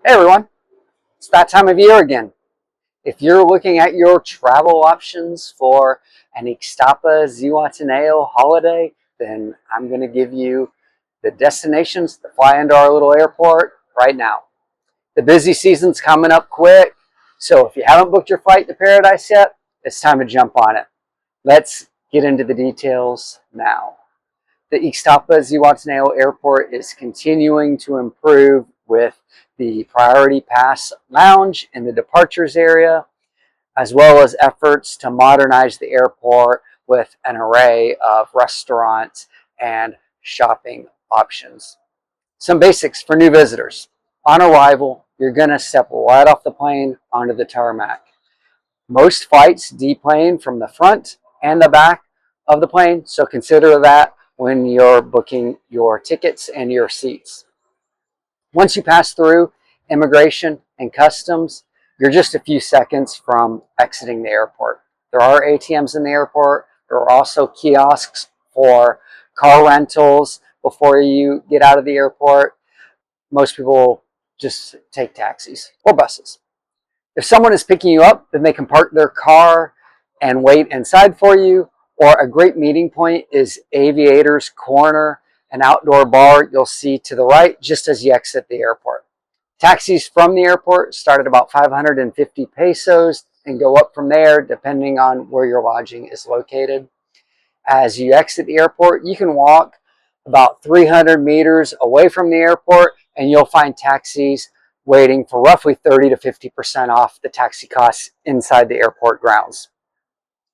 Hey everyone, it's that time of year again. If you're looking at your travel options for an Ixtapa Zihuatanejo holiday, then I'm going to give you the destinations that fly into our little airport right now. The busy season's coming up quick, so if you haven't booked your flight to Paradise yet, it's time to jump on it. Let's get into the details now. The Ixtapa Zihuatanejo Airport is continuing to improve with the Priority Pass Lounge in the departures area, as well as efforts to modernize the airport with an array of restaurants and shopping options. Some basics for new visitors. On arrival, you're going to step right off the plane onto the tarmac. Most flights deplane from the front and the back of the plane, so consider that when you're booking your tickets and your seats. Once you pass through immigration and customs, you're just a few seconds from exiting the airport. There are ATMs in the airport. There are also kiosks for car rentals before you get out of the airport. Most people just take taxis or buses. If someone is picking you up, then they can park their car and wait inside for you. Or a great meeting point is Aviator's Corner, an outdoor bar you'll see to the right just as you exit the airport. Taxis from the airport start at about 550 pesos and go up from there depending on where your lodging is located. As you exit the airport, you can walk about 300 meters away from the airport and you'll find taxis waiting for roughly 30 to 50% off the taxi costs inside the airport grounds.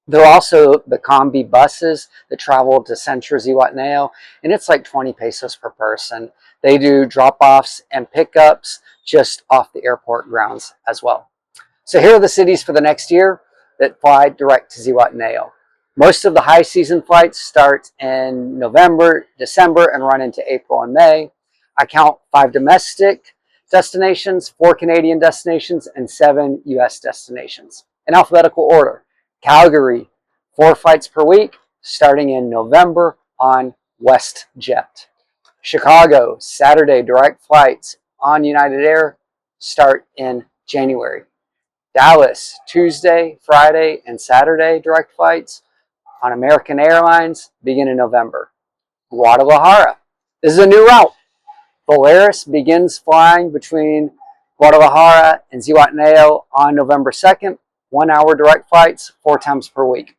There are also the combi buses that travel to Centro Zihuatanejo, and it's like 20 pesos per person. They do drop-offs and pickups just off the airport grounds as well. So here are the cities for the next year that fly direct to Zihuatanejo. Most of the high season flights start in November, December, and run into April and May. I count 5 domestic destinations, 4 Canadian destinations, and 7 US destinations. In alphabetical order: Calgary, 4 flights per week, starting in November on WestJet. Chicago, Saturday direct flights on United Air start in January. Dallas, Tuesday, Friday, and Saturday direct flights on American Airlines begin in November. Guadalajara, this is a new route. Volaris begins flying between Guadalajara and Zihuatanejo on November 2nd. 1-hour direct flights 4 times per week.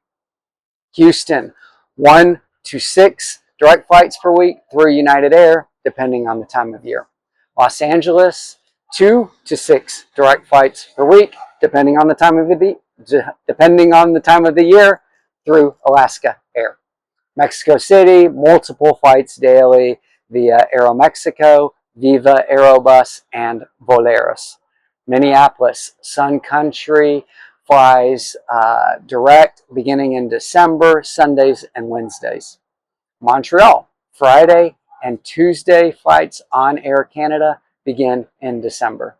Houston, 1 to 6 direct flights per week through United Air, depending on the time of year. Los Angeles, 2 to 6 direct flights per week, depending on the time of the year, through Alaska Air. Mexico City, multiple flights daily via Aeromexico, Viva Aerobus, and Volaris. Minneapolis, Sun Country flies direct beginning in December, Sundays and Wednesdays. Montreal, Friday and Tuesday flights on Air Canada begin in December.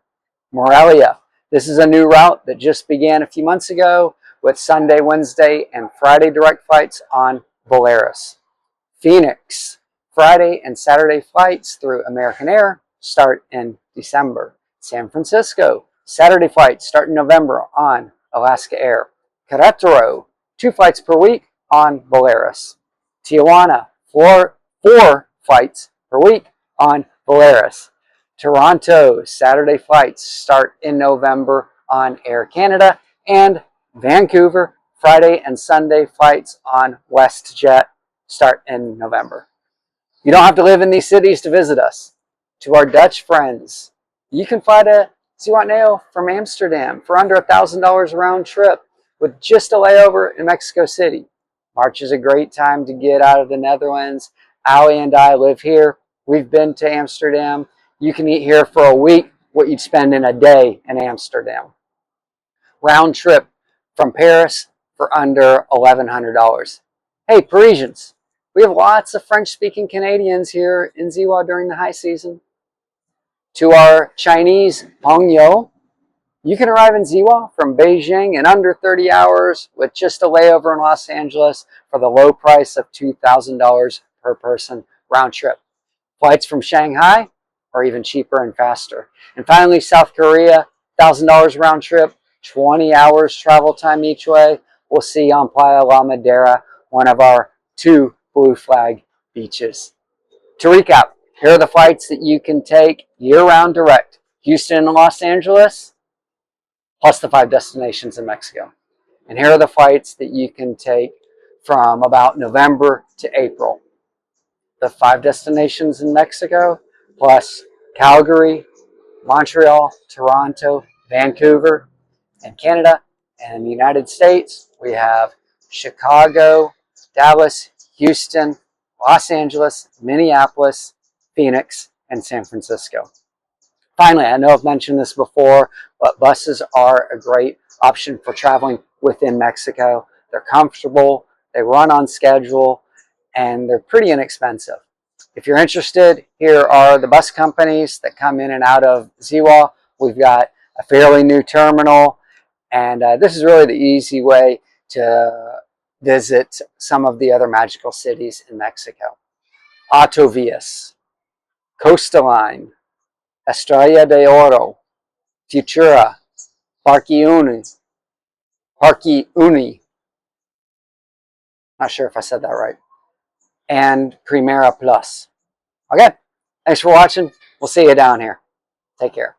Morelia, this is a new route that just began a few months ago with Sunday, Wednesday, and Friday direct flights on Volaris. Phoenix, Friday and Saturday flights through American Air start in December. San Francisco, Saturday flights start in November on Alaska Air. Querétaro, 2 flights per week on Volaris. Tijuana, 4 flights per week on Volaris. Toronto, Saturday flights start in November on Air Canada. And Vancouver, Friday and Sunday flights on WestJet start in November. You don't have to live in these cities to visit us. To our Dutch friends, you can fly to Zihuatanejo from Amsterdam for under $1,000 round trip with just a layover in Mexico City. March is a great time to get out of the Netherlands. Ali and I live here. We've been to Amsterdam. You can eat here for a week what you'd spend in a day in Amsterdam. Round trip from Paris for under $1,100. Hey, Parisians, we have lots of French-speaking Canadians here in Ziwa during the high season. To our Chinese Pengyo, you can arrive in Ziwa from Beijing in under 30 hours with just a layover in Los Angeles for the low price of $2,000 per person round trip. Flights from Shanghai or even cheaper and faster. And finally, South Korea, $1,000 round trip, 20 hours travel time each way. We'll see you on Playa La Madera, one of our 2 blue flag beaches. To recap, here are the flights that you can take year-round direct. Houston and Los Angeles, plus the 5 destinations in Mexico. And here are the flights that you can take from about November to April. The 5 destinations in Mexico, plus Calgary, Montreal, Toronto, Vancouver, and Canada. And in the United States, we have Chicago, Dallas, Houston, Los Angeles, Minneapolis, Phoenix, and San Francisco. Finally, I know I've mentioned this before, but buses are a great option for traveling within Mexico. They're comfortable, they run on schedule, and they're pretty inexpensive. If you're interested, here are the bus companies that come in and out of Ziwa. We've got a fairly new terminal, and this is really the easy way to visit some of the other magical cities in Mexico. Autovías, Costa Line, Estrella de Oro, Futura, Parque Uni, not sure if I said that right, and Primera Plus. Okay, thanks for watching. We'll see you down here. Take care.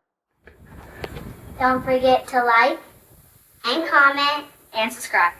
Don't forget to like and comment and subscribe.